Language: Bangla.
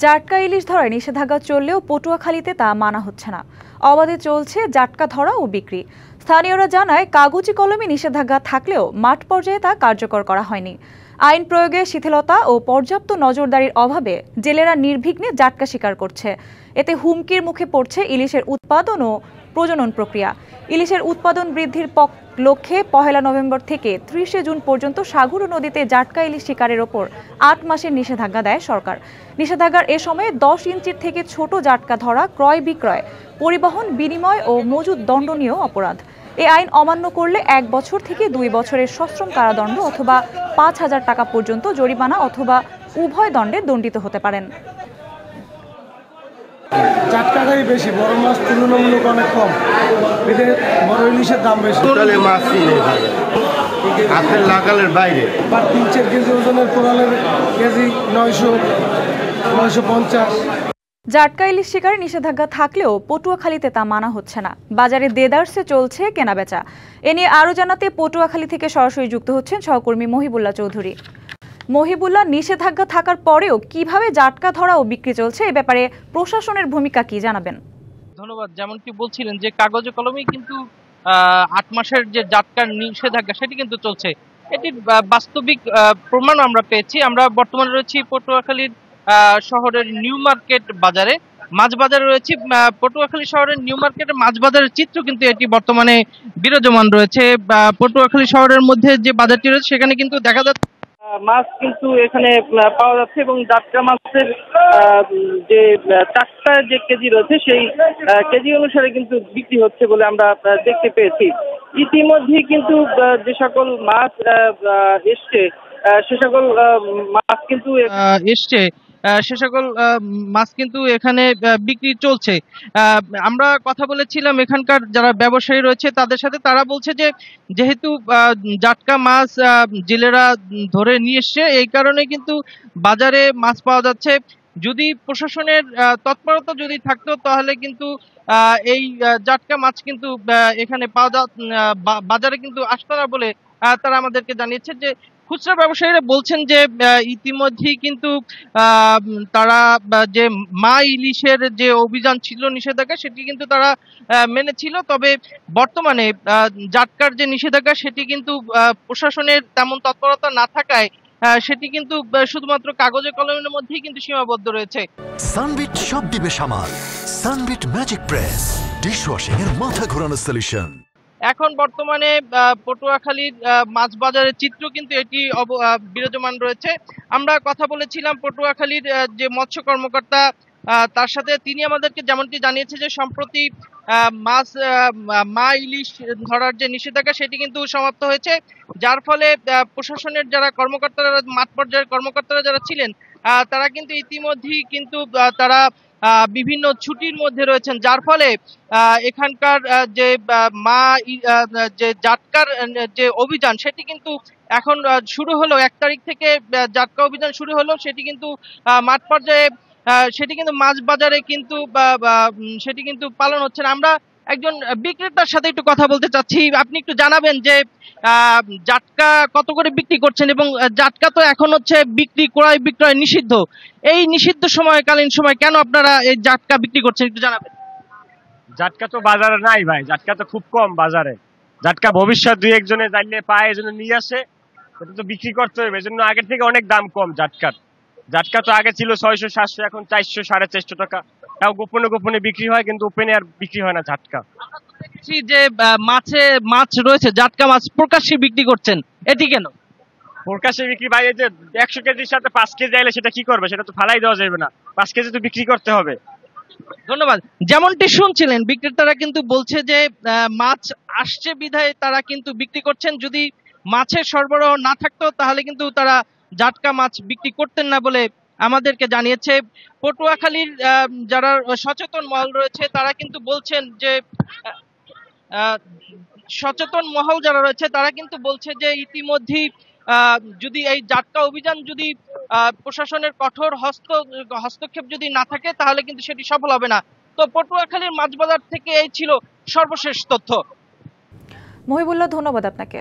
জাটকা ইলিশ ধরায় নিষেধাজ্ঞা চললেও পটুয়াখালীতে তা মানা হচ্ছে না। অবাধে চলছে জাটকা ধরা ও বিক্রি। স্থানীয়রা জানায়, কাগজে কলমে নিষেধাজ্ঞা থাকলেও মাঠ পর্যায়ে তা কার্যকর করা হয়নি। আইন প্রয়োগে শিথিলতা ও পর্যাপ্ত নজরদারির অভাবে জেলেরা নির্বিঘ্নে জাটকা শিকার করছে। এতে হুমকির মুখে পড়ছে ইলিশের উৎপাদন ও প্রজনন প্রক্রিয়া। ইলিশের উৎপাদন বৃদ্ধির লক্ষ্যে 1 নভেম্বর থেকে 30 জুন পর্যন্ত সাগর নদীতে জাটকা ইলিশ শিকারের ওপর 8 মাসের নিষেধাজ্ঞা দেয় সরকার। নিষেধাজ্ঞার এ সময়ে 10 ইঞ্চির থেকে ছোট জাটকা ধরা, ক্রয় বিক্রয়, পরিবহন, বিনিময় ও মজুত দণ্ডনীয় অপরাধ। এই আইন অমান্য করলে 1 বছর থেকে 2 বছরের সশ্রম কারাদণ্ড অথবা 5,000 টাকা পর্যন্ত জরিমানা অথবা উভয় দণ্ডে দণ্ডিত হতে পারেন। জাটকাটাই বেশি, বড় মাছ তুলনামূলক অনেক কম, এদের বড় ইলিশের দাম বেশি। মাছ লাগালের বাইরে 3-4 কেজি ওজনের কোরালের কেজি 900-950। জাটকা ইলিশ শিকারে নিষেধাজ্ঞা থাকলেও পটুয়াখালীতে তা মানা হচ্ছে না। বাজারে দেদারসে চলছে কেনাবেচা। এ নিয়ে আরও জানাতে পটুয়াখালী থেকে সরাসরি যুক্ত হচ্ছেন সহকর্মী মহিবুল্লাহ চৌধুরী। মহিবুল্লাহ, নিষেধাজ্ঞা থাকার পরেও কিভাবে জাটকা ধরা ও বিক্রি চলছে, এ ব্যাপারে প্রশাসনের ভূমিকা কি জানাবেন? ধন্যবাদ। যেমনটি বলছিলেন যে কাগজে কলমে কিন্তু 8 মাসের যে জাটকার নিষেধাজ্ঞা সেটি কিন্তু চলছে। এটির বাস্তবিক প্রমাণ আমরা পেয়েছি। আমরা বর্তমানে রয়েছি পটুয়াখালীর শহরের নিউ মার্কেট বাজারে, মাছ বাজারে রয়েছি। পটুয়াখালী শহরের নিউ মার্কেটের মাছ বাজারের চিত্র কিন্তু এটি বর্তমানে বিরাজমান রয়েছে। পটুয়াখালী শহরের মধ্যে যে বাজারটি রয়েছে সেখানে কিন্তু দেখা যাচ্ছে মাছ কিন্তু এখানে পাওয়া যাচ্ছে এবং জাটকা মাছের যে টাটকা যে কেজি রয়েছে সেই কেজি অনুসারে কিন্তু বিক্রি হচ্ছে বলে আমরা দেখতে পেয়েছি। ইতিমধ্যেই কিন্তু যে সকল মাছ এসছে সে সকল মাছ কিন্তু এখানে বিক্রি চলছে। আমরা কথা বলেছিলাম এখানকার যারা ব্যবসায়ী রয়েছে তাদের সাথে। তারা বলছে যে যেহেতু জাটকা মাছ জেলেরা ধরে নিয়ে এসছে, এই কারণে কিন্তু বাজারে মাছ পাওয়া যাচ্ছে। যদি প্রশাসনের তৎপরতা যদি থাকতো তাহলে কিন্তু এই জাটকা মাছ কিন্তু এখানে বাজারে কিন্তু আসতো না বলে তারা আমাদেরকে জানিয়েছে। যে খুচরা ব্যবসায়ীরা বলছেন যে ইতিমধ্যেই কিন্তু তারা যে মা ইলিশের যে অভিযান ছিল নিষেধাজ্ঞা সেটি কিন্তু তারা মেনেছিল। তবে বর্তমানে জাটকার যে নিষেধাজ্ঞা সেটি কিন্তু প্রশাসনের তেমন তৎপরতা না থাকায় সেটি কিন্তু শুধুমাত্র কাগজে কলমের মধ্যেই কিন্তু সীমাবদ্ধ রয়েছে। সানবিট সব দিবে সামাল। সানবিট ম্যাজিক প্রেস ডিশওয়াশিং এর মাথা ঘোরানো সলিউশন। এখন বর্তমানে পটুয়াখালীর মাছ বাজারের চিত্র কিন্তু এটি বিরাজমান রয়েছে। আমরা কথা বলেছিলাম পটুয়াখালীর যে মৎস্য কর্মকর্তা তার সাথে। তিনি আমাদেরকে যেমনটি জানিয়েছে যে সম্প্রতি মা ইলিশ ধরার যে নিষেধাজ্ঞা সেটি কিন্তু সমাপ্ত হয়েছে, যার ফলে প্রশাসনের যারা কর্মকর্তারা, মাঠ পর্যায়ের কর্মকর্তারা যারা ছিলেন তারা কিন্তু ইতিমধ্যেই কিন্তু তারা বিভিন্ন ছুটির মধ্যে রয়েছেন, যার ফলে এখানকার যে যে জাটকার যে অভিযান সেটি কিন্তু এখন শুরু হলো। 1 তারিখ থেকে জাটকা অভিযান শুরু হলো। সেটি কিন্তু মাঠ পর্যায়ে সেটি কিন্তু মাছ বাজারে কিন্তু সেটি কিন্তু পালন হচ্ছে না। আমরা একজন বিক্রেতার সাথে একটু কথা বলতে চাচ্ছি। আপনি একটু জানাবেন যে জাটকা কত করে বিক্রি করছেন এবং জাটকা তো এখন হচ্ছে ক্রয় বিক্রয় নিষিদ্ধ। এই নিষিদ্ধ সময়কালীন সময় কেন আপনারা এই জাটকা বিক্রি করছেন একটু জানাবেন? জাটকা তো বাজারে নাই ভাই, জাটকা তো খুব কম বাজারে। জাটকা ভবিষ্যৎ 2-1 জনে জানলে পায়, এজন্য নিয়ে আসে, এটা তো বিক্রি করতে হবে। এজন্য আগের থেকে অনেক দাম কম জাটকার। জাটকা তো আগে ছিল 600-700, এখন 400-450 টাকা। তাও গোপনে গোপনে বিক্রি হয়, কিন্তু ওপেনে আর বিক্রি হয় না জাটকা। যে মাছ রয়েছে জাটকা মাছ প্রকাশ্যে বিক্রি করছেন, এটি কেন? প্রকাশ্যে বিক্রি ভাই, এই যে 100 কেজির সাথে 5 কেজি আইলে সেটা কি করবে? সেটা তো ফালাই দেওয়া যাবে না, 5 কেজি তো বিক্রি করতে হবে। ধন্যবাদ। যেমনটি শুনছিলেন, বিক্রেতারা কিন্তু বলছে যে মাছ আসছে বিধায় তারা কিন্তু বিক্রি করছেন। যদি মাছের সরবরাহ না থাকতো তাহলে কিন্তু তারা জাটকা মাছ বিক্রি করতেন না বলে আমাদেরকে জানিয়েছে। পটুয়াখালীর যারা সচেতন মহল রয়েছে তারা কিন্তু বলছেন যে তারা কিন্তু বলছে যে ইতিমধ্যেই যদি এই জাটকা অভিযান যদি প্রশাসনের কঠোর হস্তক্ষেপ যদি না থাকে তাহলে কিন্তু সেটি সফল হবে না। তো পটুয়াখালীর মাছ বাজার থেকে এই ছিল সর্বশেষ তথ্য। মহিবুল্লাহ, ধন্যবাদ আপনাকে।